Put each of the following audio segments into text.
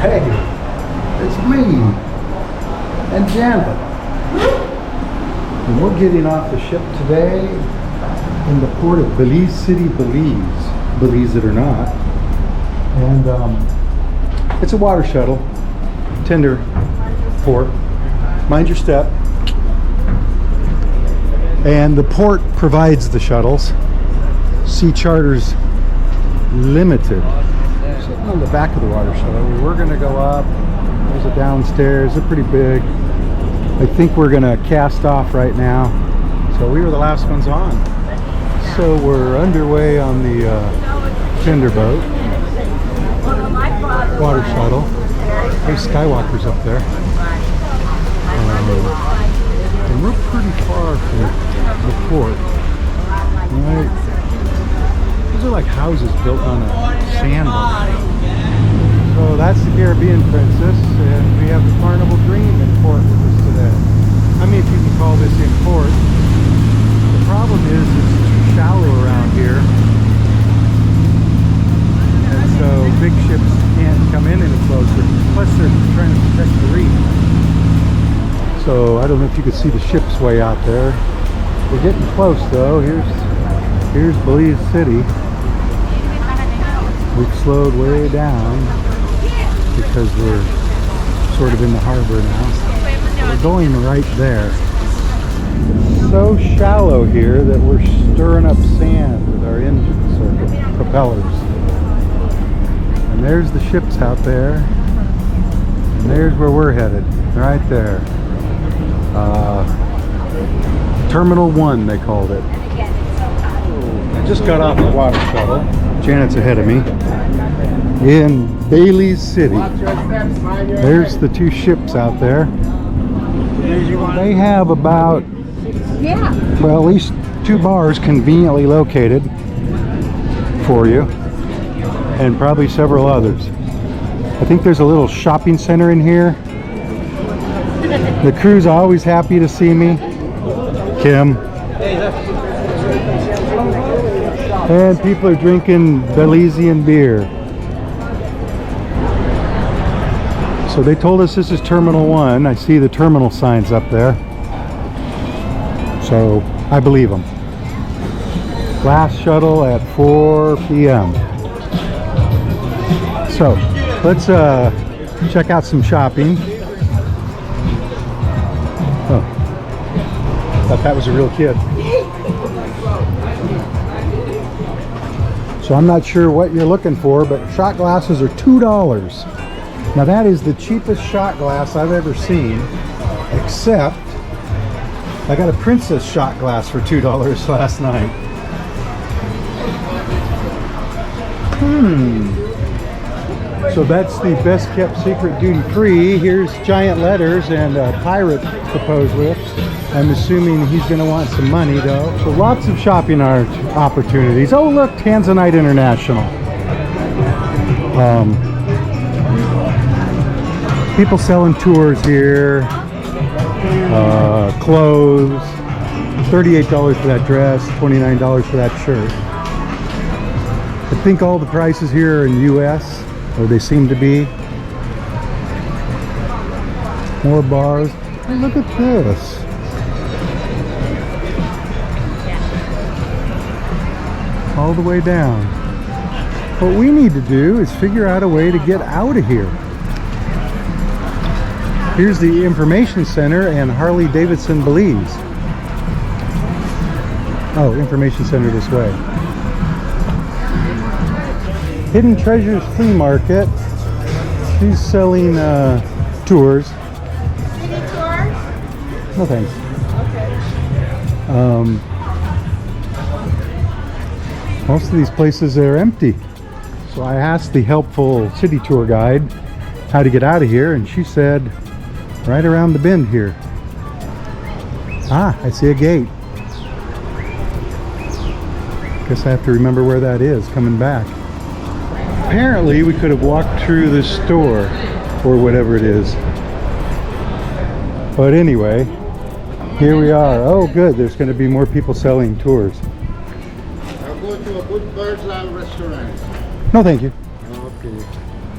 Hey, it's me and Janet. And we're getting off the ship today in the port of Belize City, Belize. Believe it or not. And it's a water shuttle, tender port. Mind your step. And the port provides the shuttles. Sea Charters Limited. Sitting on the back of the water shuttle. We were going to go up. There's a downstairs. They're pretty big. I think we're going to cast off right now. So we were the last ones on. So we're underway on the tender boat. Water shuttle. There's skywalkers up there. And we're pretty far from the port. Right? These are like houses built on a sandbar. So that's the Caribbean Princess, and we have the Carnival Dream in port with us today. I mean, if you can call this in port. The problem is it's too shallow around here. And so big ships can't come in any closer. Plus they're trying to protect the reef. So I don't know if you can see the ships way out there. We're getting close though. Here's Belize City. We've slowed way down because we're sort of in the harbor now. We're going right there. It's so shallow here that we're stirring up sand with our engines or propellers. And there's the ships out there. And there's where we're headed. Right there. Terminal 1 they called it. I just got off the water shuttle. Janet's ahead of me. In Belize City. There's the two ships out there. They have about, well, at least 2 bars conveniently located for you. And probably several others. I think there's a little shopping center in here. The crew's always happy to see me. Kim. And people are drinking Belizean beer. So they told us this is Terminal 1. I see the terminal signs up there. So I believe them. Last shuttle at 4 p.m. So let's check out some shopping. Oh, thought that was a real kid. So I'm not sure what you're looking for, but shot glasses are $2. Now that is the cheapest shot glass I've ever seen, except I got a Princess shot glass for $2 last night. So that's the best kept secret duty free. Here's giant letters and a pirate proposed with. I'm assuming he's going to want some money though. So lots of shopping opportunities. Oh look, Tanzanite International. People selling tours here. Clothes. $38 for that dress, $29 for that shirt. I think all the prices here are in US, or they seem to be. More bars. Hey, look at this. All the way down. What we need to do is figure out a way to get out of here. Here's the information center and Harley Davidson Belize. Oh, information center this way. Hidden Treasures Flea Market. She's selling tours. Any tours? No thanks. Okay. Most of these places are empty. So I asked the helpful city tour guide how to get out of here, and she said right around the bend here. Ah, I see a gate. Guess I have to remember where that is coming back. Apparently we could have walked through the store or whatever it is. But anyway, here we are. Oh good, there's going to be more people selling tours. I'll go to a good bird's eye restaurant. No thank you. Okay.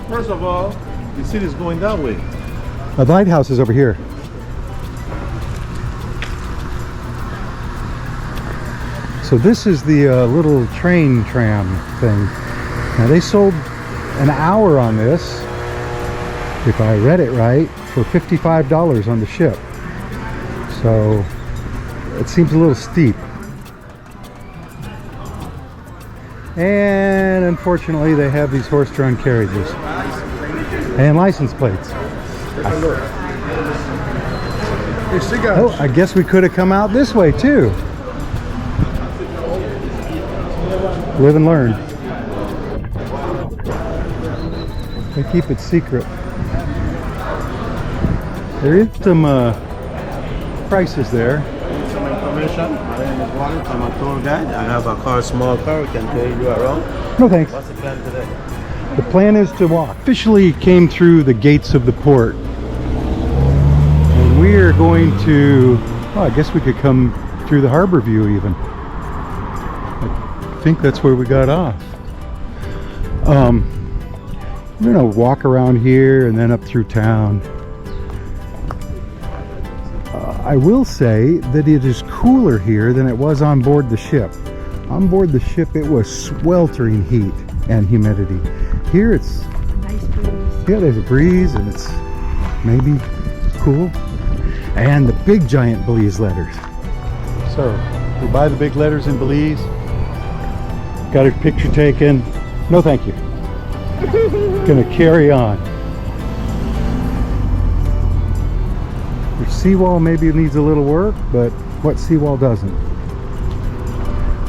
First of all, The city's going that way. The lighthouse is over here. So this is the little train tram thing. Now they sold an hour on this, if I read it right, for $55 on the ship. So it seems a little steep. And unfortunately they have these horse-drawn carriages and license plates. Oh, I guess we could have come out this way too. Live and learn. They keep it secret. There is some prices there. Some information. My name is Wally. I'm a tour guide. I have a car, small car. We can carry you around. No thanks. What's the plan today? The plan is to walk. Officially came through the gates of the port. And we are going to, well, I guess we could come through the harbor view even. I think that's where we got off. We're gonna walk around here and then up through town. I will say that it is cooler here than it was on board the ship. On board the ship it was sweltering heat and humidity. Here it's Nice breeze. yeah, there's a breeze and it's maybe cool. And the big giant Belize letters. So we buy the big letters in Belize. Got a picture taken. No thank you. Gonna carry on. Your seawall maybe needs a little work, but what seawall doesn't?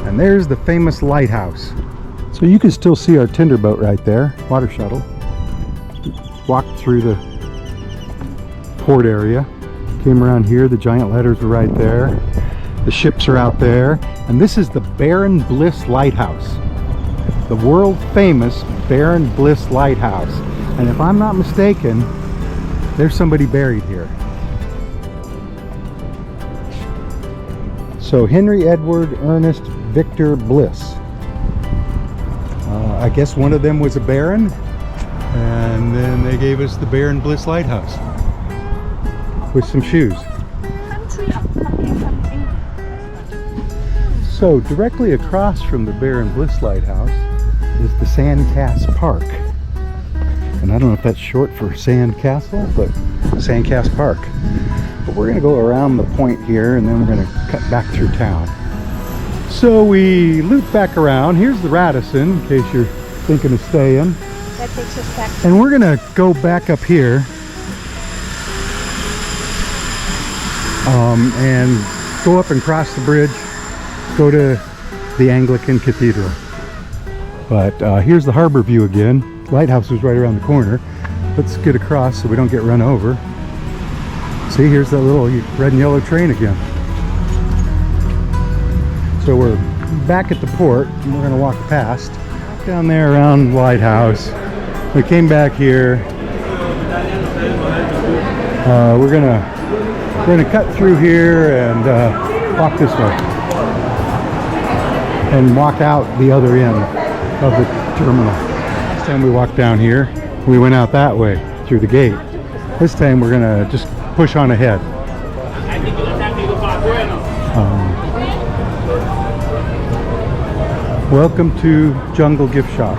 And there's the famous lighthouse. So you can still see our tender boat right there, water shuttle. Walked through the port area, came around here, the giant letters are right there. The ships are out there, and this is the Baron Bliss Lighthouse. The world famous Baron Bliss Lighthouse. And if I'm not mistaken, there's somebody buried here. So Henry Edward Ernest Victor Bliss. I guess one of them was a baron, and then they gave us the Baron Bliss Lighthouse with some shoes. So directly across from the Baron Bliss Lighthouse is the Sandcast Park. And I don't know if that's short for Sand Castle, but Sandcast Park. But we're going to go around the point here and then we're going to cut back through town. So we loop back around. Here's the Radisson, in case you're thinking of staying. That takes us back. And we're going to go back up here and go up and cross the bridge, go to the Anglican Cathedral. But here's the harbor view again. Lighthouse is right around the corner. Let's get across so we don't get run over. See, here's that little red and yellow train again. So we're back at the port and we're going to walk past. Down there around Lighthouse. We came back here. We're gonna cut through here and walk this way. And walk out the other end of the terminal. Last time we walked down here, we went out that way through the gate. This time we're gonna just push on ahead. Welcome to Jungle Gift Shop.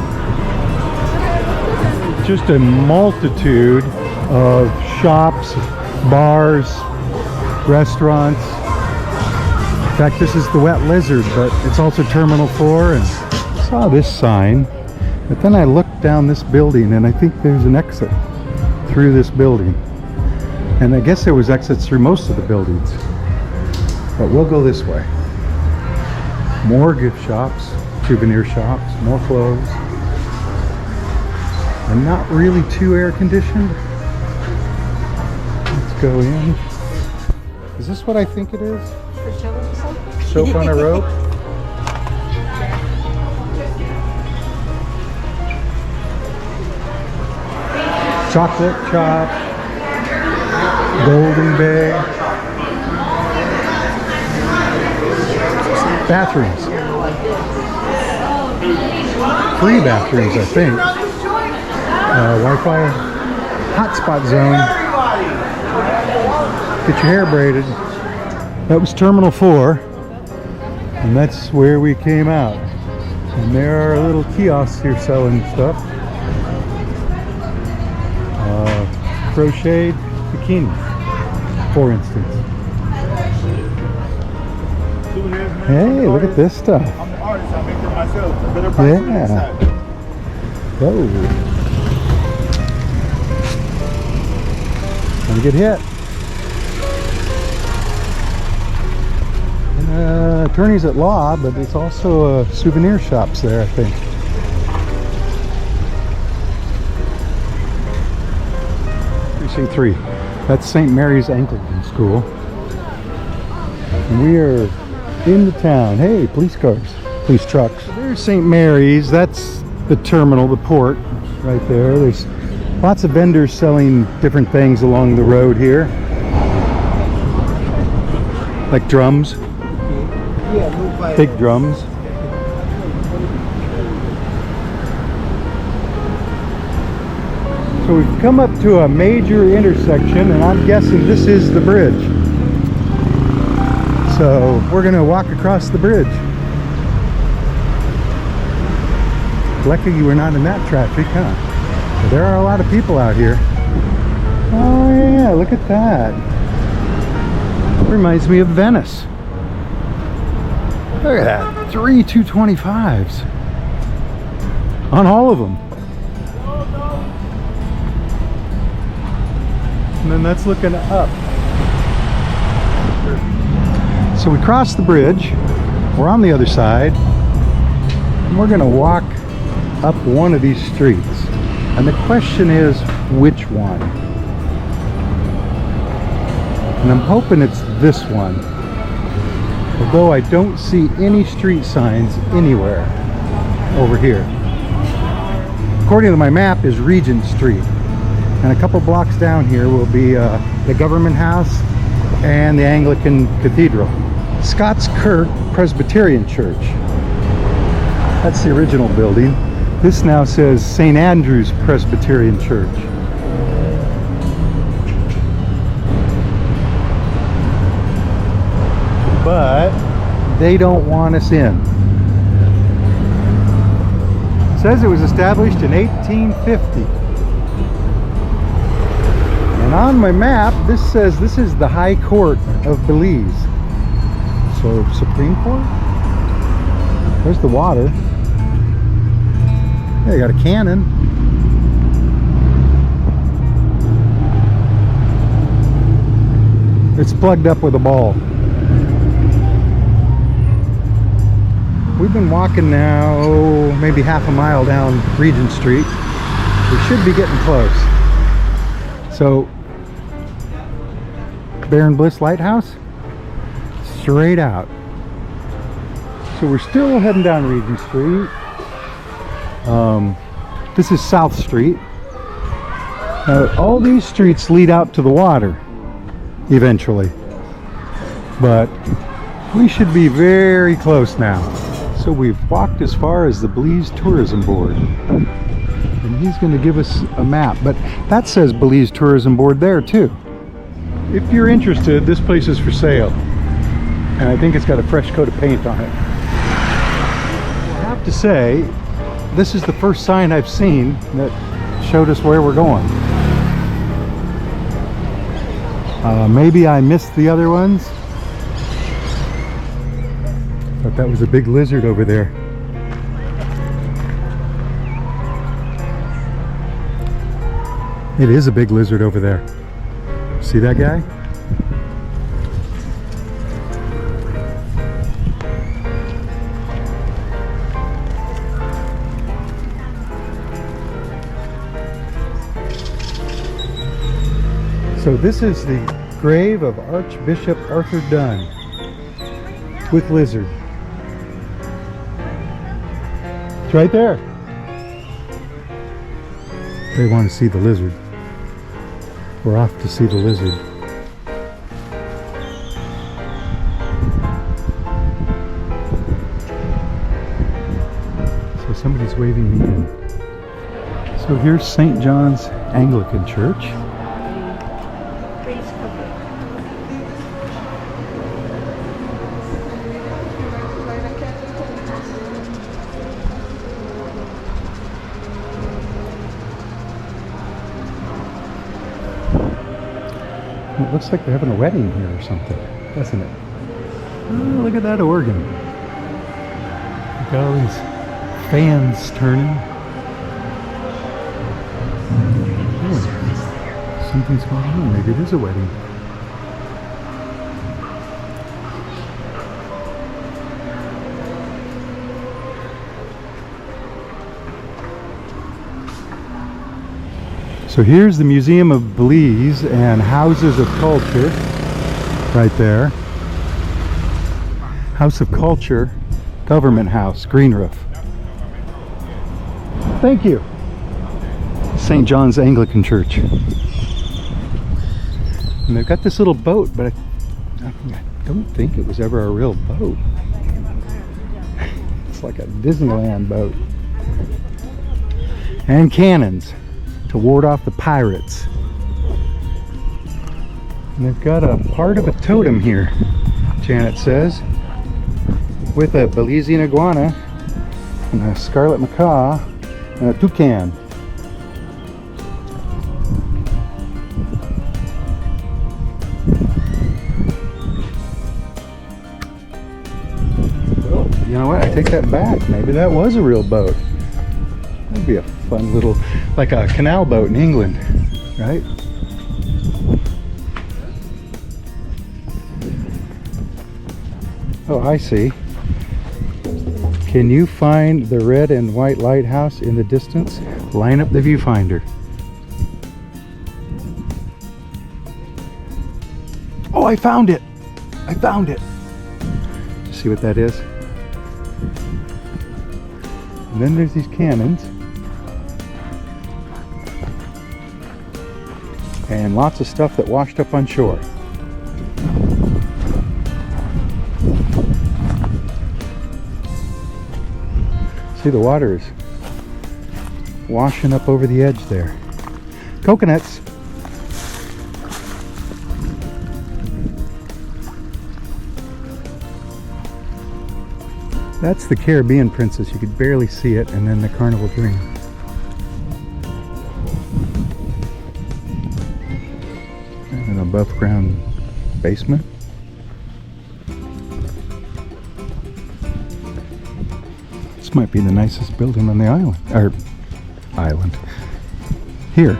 Just a multitude of shops, bars, restaurants. In fact, this is the Wet Lizard, but it's also Terminal 4. And I saw this sign, but then I looked down this building and I think there's an exit through this building. And I guess there was exits through most of the buildings. But we'll go this way. More gift shops, souvenir shops, more clothes. And not really too air conditioned. Let's go in. Is this what I think it is? Soap on a rope? Chocolate chop. Golden Bay. Bathrooms. Free bathrooms, I think. Wi-Fi. hotspot zone. Get your hair braided. That was Terminal 4, and that's where we came out. And there are little kiosks here selling stuff. Crocheted bikinis, for instance. Hey, look at this stuff. I'm the artist, I make them myself. Better price Yeah. for the inside. Whoa. Don't get hit. Attorneys at law, but it's also souvenir shops there, I think. Precinct 3. That's St. Mary's Anglican School. And we are in the town. Hey, police cars, police trucks. There's St. Mary's. That's the terminal, the port, right there. There's lots of vendors selling different things along the road here, like drums, big drums. So we've come up to a major intersection, and I'm guessing this is the bridge. So we're going to walk across the bridge. Lucky you were not in that traffic, huh? But there are a lot of people out here. Oh yeah, look at that. Reminds me of Venice. Look at that, 3 225s on all of them. And then that's looking up. So we crossed the bridge, we're on the other side, and we're gonna walk up one of these streets. And the question is, which one? And I'm hoping it's this one. Although I don't see any street signs anywhere over here. According to my map is Regent Street. And a couple blocks down here will be the government house and the Anglican Cathedral. Scott's Kirk Presbyterian Church. That's the original building. This now says St. Andrew's Presbyterian Church. But they don't want us in. It says it was established in 1850. And on my map, this says this is the High Court of Belize. So, Supreme Court? There's the water. Yeah, they got a cannon. It's plugged up with a ball. We've been walking now maybe half a mile down Regent Street. We should be getting close. So, Baron Bliss Lighthouse, straight out. So we're still heading down Regent Street. This is South Street. Now, all these streets lead out to the water eventually, but we should be very close now. So we've walked as far as the Belize Tourism Board, and he's going to give us a map, but that says Belize Tourism Board there too. If you're interested, this place is for sale, and I think it's got a fresh coat of paint on it. I have to say, this is the first sign I've seen that showed us where we're going. Maybe I missed the other ones. Thought that was a big lizard over there. It is a big lizard over there. See that guy? So this is the grave of Archbishop Arthur Dunn with lizard. It's right there. They want to see the lizard. We're off to see the lizard. So somebody's waving me in. So here's St. John's Anglican Church. Praise cover. It looks like they're having a wedding here or something, doesn't it? Oh, look at that organ. Look at all these fans turning. Oh, something's going on. Maybe it is a wedding. So here's the Museum of Belize and Houses of Culture right there. House of Culture, Government House, green roof. Thank you. St. John's Anglican Church. And they've got this little boat, but I don't think it was ever a real boat. It's like a Disneyland boat. And cannons to ward off the pirates. And they've got a part of a totem here, Janet says, with a Belizean iguana and a scarlet macaw and a toucan. Well, you know what? I take that back. Maybe that was a real boat. That'd be a fun little, like a canal boat in England, right? Oh, I see. Can you find the red and white lighthouse in the distance? Line up the viewfinder. Oh, I found it! I found it! See what that is? And then there's these cannons. And lots of stuff that washed up on shore. See, the water is washing up over the edge there. Coconuts. That's the Caribbean Princess. You could barely see it, and then the Carnival Dream. And an above ground basement. This might be the nicest building on the island. Here.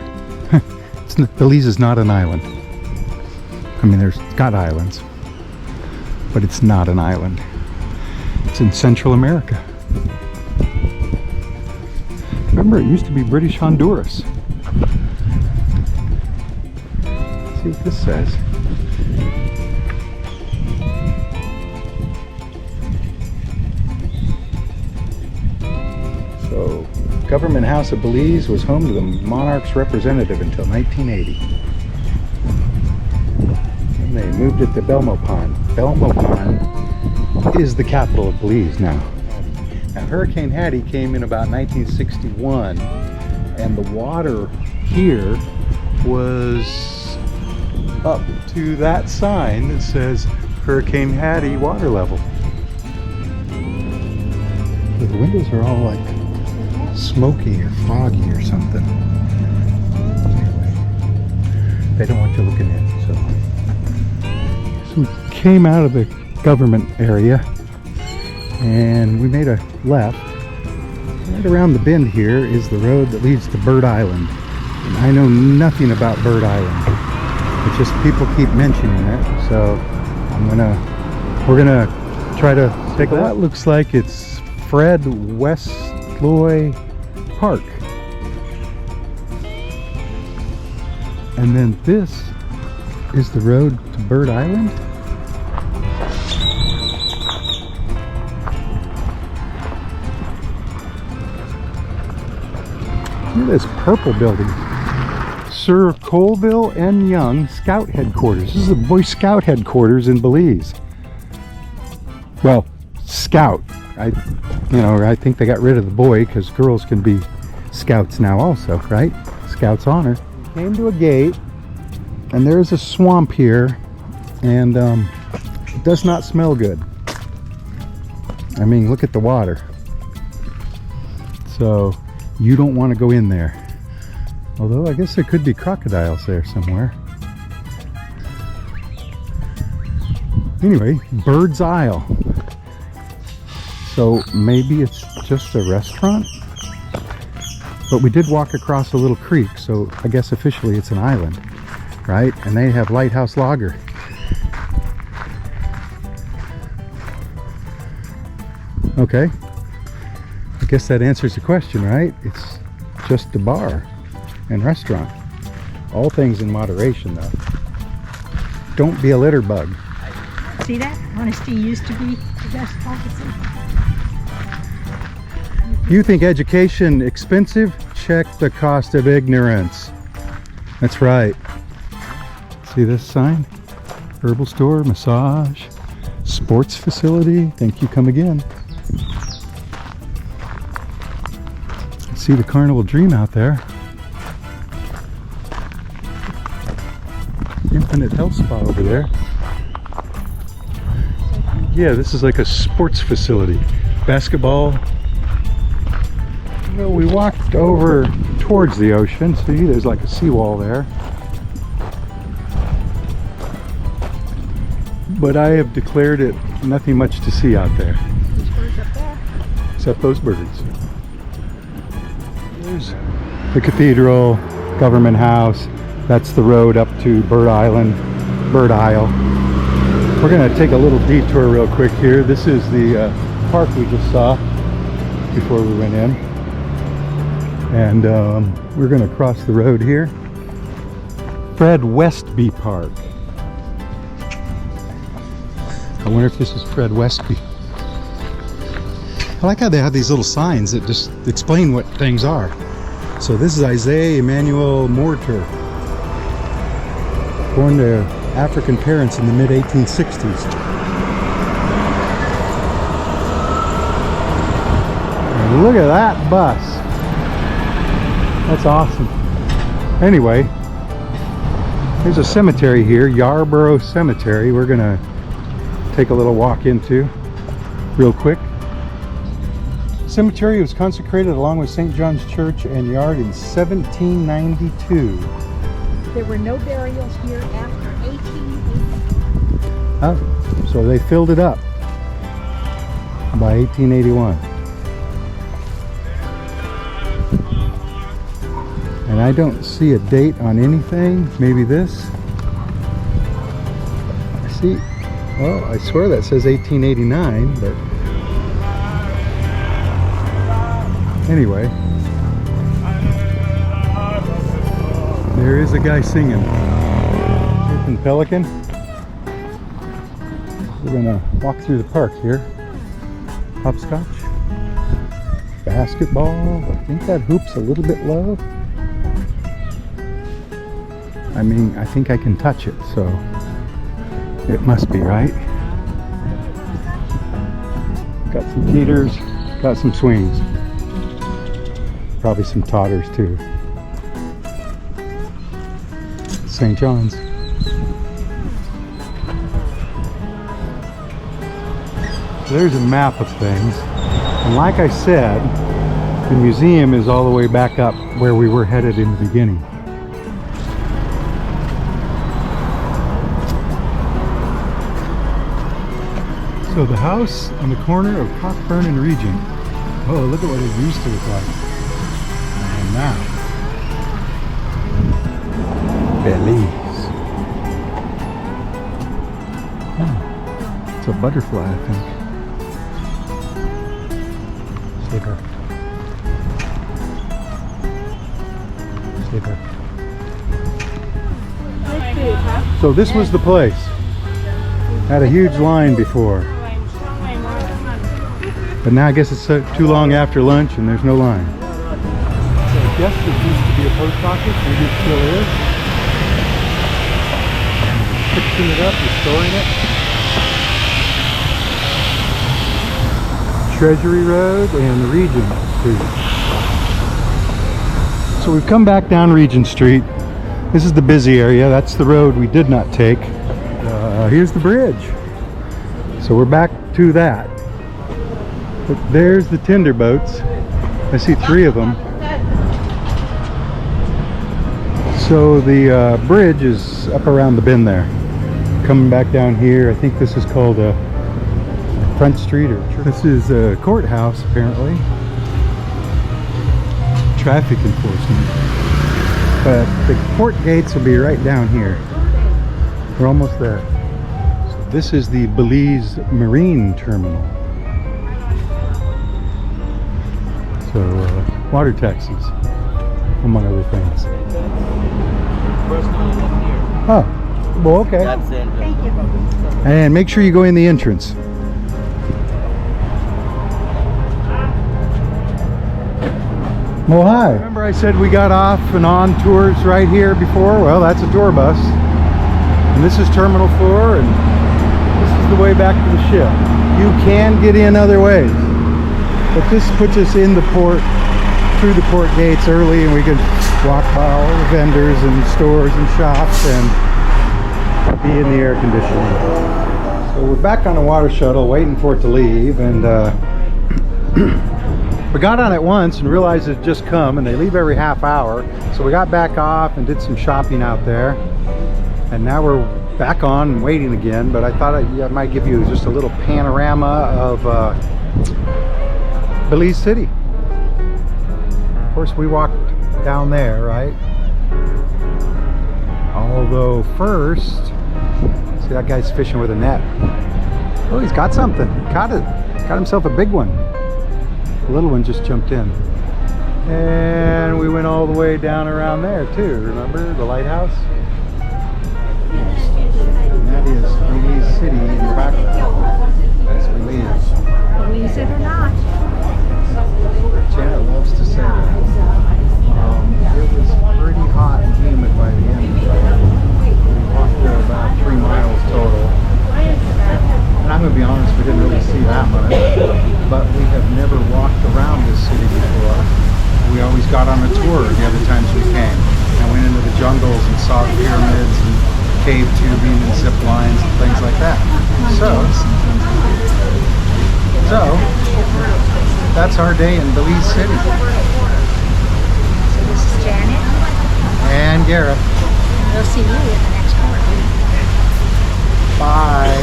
Belize is not an island. I mean, there's got islands, but it's not an island. It's in Central America. Remember, it used to be British Honduras. Let's see what this says. So, Government House of Belize was home to the monarch's representative until 1980. And they moved it to Belmopan. Belmopan is the capital of Belize now. Now, Hurricane Hattie came in about 1961, and the water here was up to that sign that says Hurricane Hattie water level. The windows are all like smoky or foggy or something. Anyway, they don't want you looking in, so we came out of the government area and we made a left. Right around the bend here is the road that leads to Bird Island, and I know nothing about Bird Island. It's just people keep mentioning it, so we're gonna try to take a look. That looks like it's Fred Westloy Park, and then this is the road to Bird Island. Look at this purple building. Sir Colville N. Young Scout Headquarters. This is the Boy Scout Headquarters in Belize. Well, Scout. I think they got rid of the boy because girls can be scouts now also, right? Scout's honor. We came to a gate, and there's a swamp here, and it does not smell good. I mean, look at the water. So you don't want to go in there. Although I guess there could be crocodiles there somewhere. Anyway, Bird's Isle. So maybe it's just a restaurant? But we did walk across a little creek, so I guess officially it's an island, right? And they have Lighthouse Lager. Okay. I guess that answers the question, right? It's just a bar and restaurant. All things in moderation, though. Don't be a litter bug. See that? Honesty used to be the best policy. You think education expensive? Check the cost of ignorance. That's right. See this sign? Herbal store, massage, sports facility. Thank you, come again. See the Carnival Dream out there. Infinite Health Spa over there. Yeah, this is like a sports facility. Basketball. Well, we walked over towards the ocean. See, there's like a seawall there. But I have declared it nothing much to see out there. There's birds up there. Except those birds. There's the cathedral, government house. That's the road up to Bird Island, Bird Isle. We're gonna take a little detour real quick here. This is the park we just saw before we went in. And we're gonna cross the road here. Fred Westby Park. I wonder if this is Fred Westby. I like how they have these little signs that just explain what things are. So this is Isaiah Emmanuel Morter, born to African parents in the mid-1860s. And look at that bus. That's awesome. Anyway, there's a cemetery here, Yarborough Cemetery. We're gonna take a little walk into real quick. Cemetery was consecrated along with St. John's Church and Yard in 1792. There were no burials here after 1880. Oh, so they filled it up by 1881. And I don't see a date on anything. Maybe this. I see. Well, I swear that says 1889, but anyway, there is a guy singing. Nathan Pelican. We're gonna walk through the park here. Hopscotch. Basketball. I think that hoop's a little bit low. I mean, I think I can touch it, so it must be, right? Got some teeters, got some swings. Probably some totters too. St. John's. There's a map of things. And like I said, the museum is all the way back up where we were headed in the beginning. So the house on the corner of Cockburn and Regent. Oh, look at what it used to look like. And now, Belize. Oh, it's a butterfly, I think. Stay there. Stay there. So this was the place. Had a huge line before. But now I guess it's too long after lunch and there's no line. So I guess this used to be a post office, maybe it still is. Fixing it up, restoring it. Treasury Road and Regent Street. So So we've come back down Regent Street. This is the busy area. That's the road we did not take. Here's the bridge. So we're back to that. But there's the tender boats. I see 3 of them. So the bridge is up around the bend there. Coming back down here, I think this is called a Front Street, or this is a courthouse apparently. Traffic enforcement. But the port gates will be right down here. We're almost there. So this is the Belize Marine Terminal. So water taxis, among other things. Oh, well, okay. That's the entrance. Thank you. And make sure you go in the entrance. Well, hi. Remember I said we got off and on tours right here before? Well, that's a tour bus. And this is Terminal 4, and this is the way back to the ship. You can get in other ways. But this puts us in the port, through the port gates early, and we can walk by all the vendors and stores and shops and be in the air conditioning. So we're back on a water shuttle waiting for it to leave, and we got on it once and realized it had just come, and they leave every half hour. So we got back off and did some shopping out there, and now we're back on and waiting again. But I thought I might give you just a little panorama of Belize City. Of course, we walked down there, right? Although first, see, that guy's fishing with a net. Oh, he's got something. Caught it. Got himself a big one. The little one just jumped in. And we went all the way down around there too. Remember the lighthouse? And that is Belize City in the background. That's Belize. Believe it or not. Janet loves to say that. It was pretty hot and humid by the end. We walked about 3 miles total. And I'm going to be honest, we didn't really see that much. But we have never walked around this city before. We always got on a tour the other times we came. And went into the jungles and saw the pyramids and cave tubing and zip lines and things like that. So that's our day in Belize City. So this is Janet. And Garrett. We'll see you in the next port. Bye.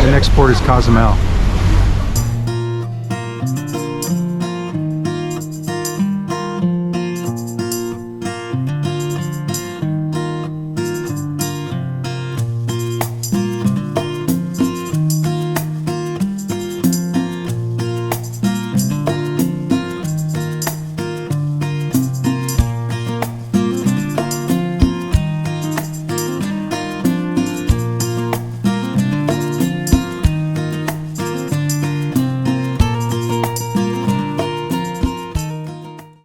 The next port is Cozumel.